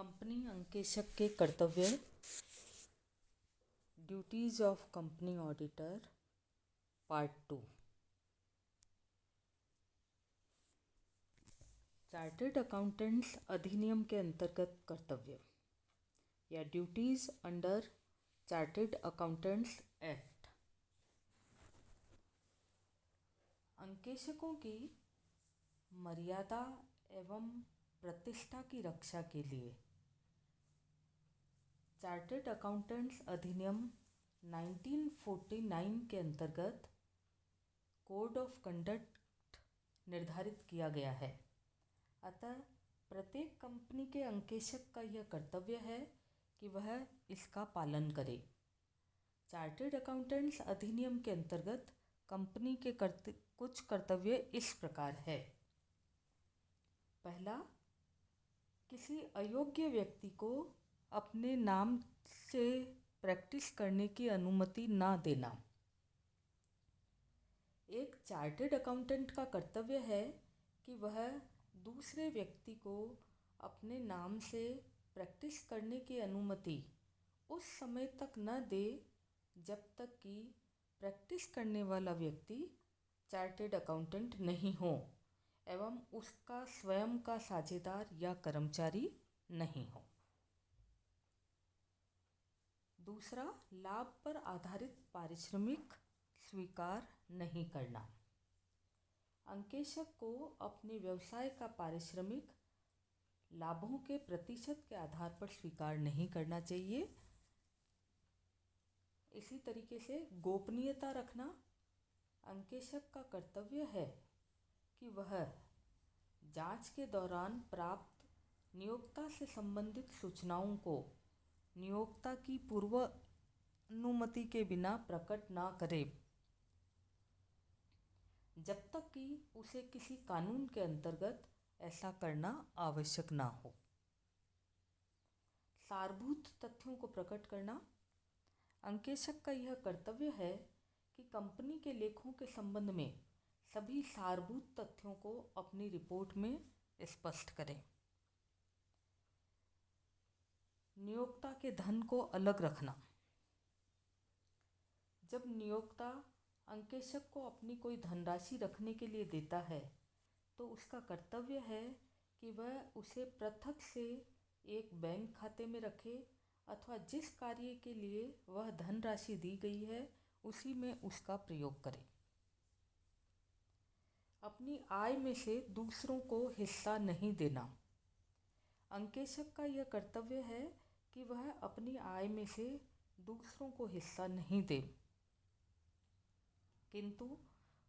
Company अंकेशक के कर्तव्य, duties of company auditor, part 2। Chartered accountants अधिनियम के अंतर्गत कर्तव्य या duties under chartered accountants act. अंकेशकों की मर्यादा एवं प्रतिष्ठा की रक्षा के लिए चार्टर्ड अकाउंटेंट्स अधिनियम 1949 के अंतर्गत कोड ऑफ कंडक्ट निर्धारित किया गया है। अतः प्रत्येक कंपनी के अंकेशक का यह कर्तव्य है कि वह इसका पालन करे। चार्टर्ड अकाउंटेंट्स अधिनियम के अंतर्गत कंपनी के कुछ कर्तव्य इस प्रकार है। पहला, किसी अयोग्य व्यक्ति को अपने नाम से प्रैक्टिस करने की अनुमति ना देना। एक चार्टर्ड अकाउंटेंट का कर्तव्य है कि वह दूसरे व्यक्ति को अपने नाम से प्रैक्टिस करने की अनुमति उस समय तक न दे जब तक कि प्रैक्टिस करने वाला व्यक्ति चार्टर्ड अकाउंटेंट नहीं हो एवं उसका स्वयं का साझेदार या कर्मचारी नहीं हो। दूसरा, लाभ पर आधारित पारिश्रमिक स्वीकार नहीं करना। अंकेशक को अपने व्यवसाय का पारिश्रमिक लाभों के प्रतिशत के आधार पर स्वीकार नहीं करना चाहिए। इसी तरीके से गोपनीयता रखना। अंकेशक का कर्तव्य है कि वह जांच के दौरान प्राप्त नियोक्ता से संबंधित सूचनाओं को नियोक्ता की पूर्व अनुमति के बिना प्रकट ना करे जब तक कि उसे किसी कानून के अंतर्गत ऐसा करना आवश्यक ना हो। सारभूत तथ्यों को प्रकट करना। अंकेशक का यह कर्तव्य है कि कंपनी के लेखों के संबंध में सभी सारभूत तथ्यों को अपनी रिपोर्ट में स्पष्ट करें। नियोक्ता के धन को अलग रखना। जब नियोक्ता अंकेशक को अपनी कोई धनराशि रखने के लिए देता है तो उसका कर्तव्य है कि वह उसे पृथक से एक बैंक खाते में रखे अथवा जिस कार्य के लिए वह धनराशि दी गई है उसी में उसका प्रयोग करे। अपनी आय में से दूसरों को हिस्सा नहीं देना। अंकेशक का यह कर्तव्य है कि वह अपनी आय में से दूसरों को हिस्सा नहीं दे, किंतु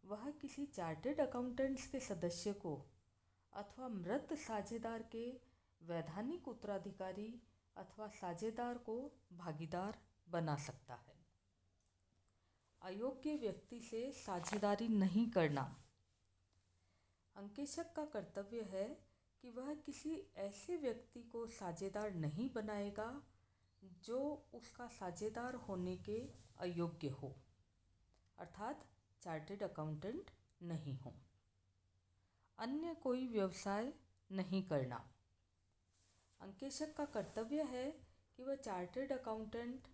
वह किसी चार्टर्ड अकाउंटेंट्स के सदस्य को अथवा मृत साझेदार के वैधानिक उत्तराधिकारी अथवा साझेदार को भागीदार बना सकता है। अयोग्य व्यक्ति से साझेदारी नहीं करना। अंकेशक का कर्तव्य है कि वह किसी ऐसे व्यक्ति को साझेदार नहीं बनाएगा जो उसका साझेदार होने के अयोग्य हो, अर्थात चार्टर्ड अकाउंटेंट नहीं हो। अन्य कोई व्यवसाय नहीं करना। अंकेशक का कर्तव्य है कि वह चार्टर्ड अकाउंटेंट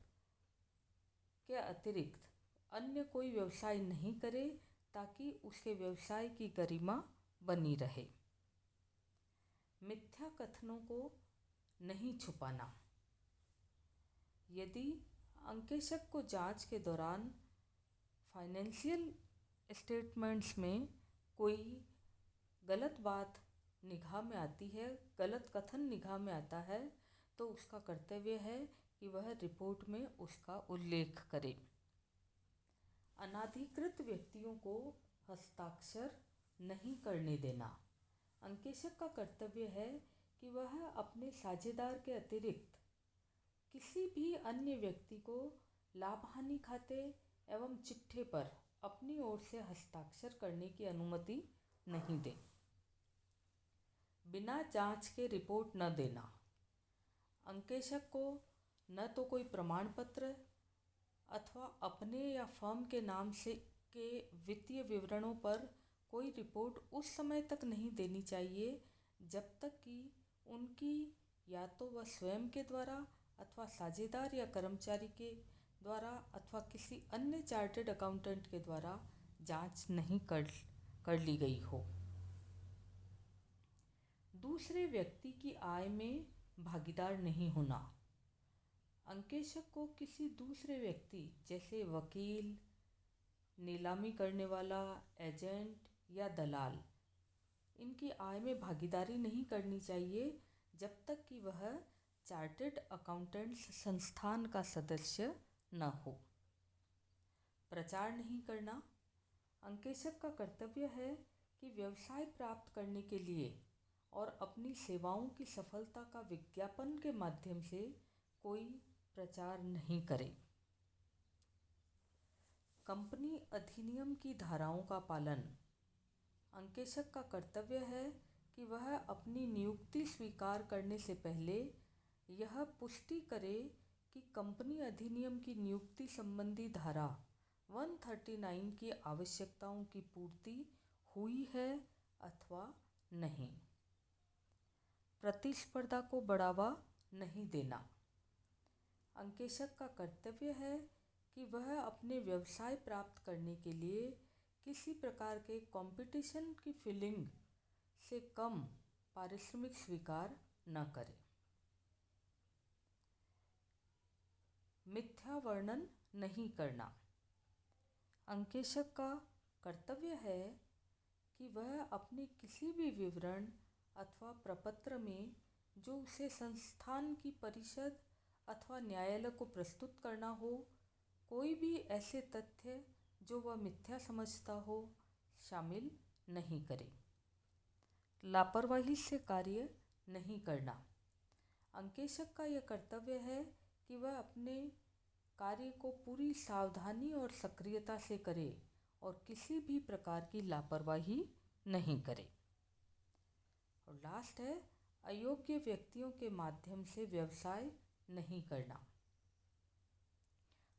के अतिरिक्त अन्य कोई व्यवसाय नहीं करे ताकि उसके व्यवसाय की गरिमा बनी रहे। मिथ्या कथनों को नहीं छुपाना। यदि अंकेशक को जांच के दौरान फाइनेंशियल स्टेटमेंट्स में कोई गलत बात निगाह में आती है, गलत कथन निगाह में आता है, तो उसका कर्तव्य है कि वह रिपोर्ट में उसका उल्लेख करे। अनाधिकृत व्यक्तियों को हस्ताक्षर नहीं करने देना। अंकेशक का कर्तव्य है कि वह अपने साझेदार के अतिरिक्त किसी भी अन्य व्यक्ति को लाभ हानि खाते एवं चिट्ठे पर अपनी ओर से हस्ताक्षर करने की अनुमति नहीं दे। बिना जांच के रिपोर्ट न देना। अंकेशक को न तो कोई प्रमाण पत्र अथवा अपने या फर्म के नाम से के वित्तीय विवरणों पर कोई रिपोर्ट उस समय तक नहीं देनी चाहिए जब तक कि उनकी या तो वह स्वयं के द्वारा अथवा साझेदार या कर्मचारी के द्वारा अथवा किसी अन्य चार्टर्ड अकाउंटेंट के द्वारा जांच नहीं कर ली गई हो। दूसरे व्यक्ति की आय में भागीदार नहीं होना। अंकेशक को किसी दूसरे व्यक्ति जैसे वकील, नीलामी करने वाला, एजेंट या दलाल, इनकी आय में भागीदारी नहीं करनी चाहिए जब तक कि वह चार्टर्ड अकाउंटेंट्स संस्थान का सदस्य न हो। प्रचार नहीं करना। अंकेशक का कर्तव्य है कि व्यवसाय प्राप्त करने के लिए और अपनी सेवाओं की सफलता का विज्ञापन के माध्यम से कोई प्रचार नहीं करे। कंपनी अधिनियम की धाराओं का पालन। अंकेशक का कर्तव्य है कि वह अपनी नियुक्ति स्वीकार करने से पहले यह पुष्टि करे कि कंपनी अधिनियम की नियुक्ति संबंधी धारा 139 की आवश्यकताओं की पूर्ति हुई है अथवा नहीं। प्रतिस्पर्धा को बढ़ावा नहीं देना। अंकेशक का कर्तव्य है कि वह अपने व्यवसाय प्राप्त करने के लिए किसी प्रकार के कंपटीशन की फीलिंग से कम पारिश्रमिक स्वीकार न करे। मिथ्या वर्णन नहीं करना। अंकेशक का कर्तव्य है कि वह अपने किसी भी विवरण अथवा प्रपत्र में जो उसे संस्थान की परिषद अथवा न्यायालय को प्रस्तुत करना हो, कोई भी ऐसे तथ्य जो वह मिथ्या समझता हो शामिल नहीं करे। लापरवाही से कार्य नहीं करना। अंकेशक का यह कर्तव्य है कि वह अपने कार्य को पूरी सावधानी और सक्रियता से करे और किसी भी प्रकार की लापरवाही नहीं करे। और लास्ट है, अयोग्य व्यक्तियों के माध्यम से व्यवसाय नहीं करना।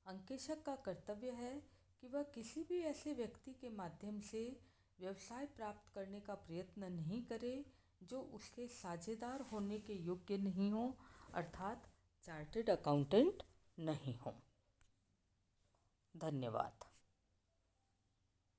अंकेशक का कर्तव्य है कि वह किसी भी ऐसे व्यक्ति के माध्यम से व्यवसाय प्राप्त करने का प्रयत्न नहीं करे जो उसके साझेदार होने के योग्य नहीं हो, अर्थात चार्टर्ड अकाउंटेंट नहीं हो। धन्यवाद।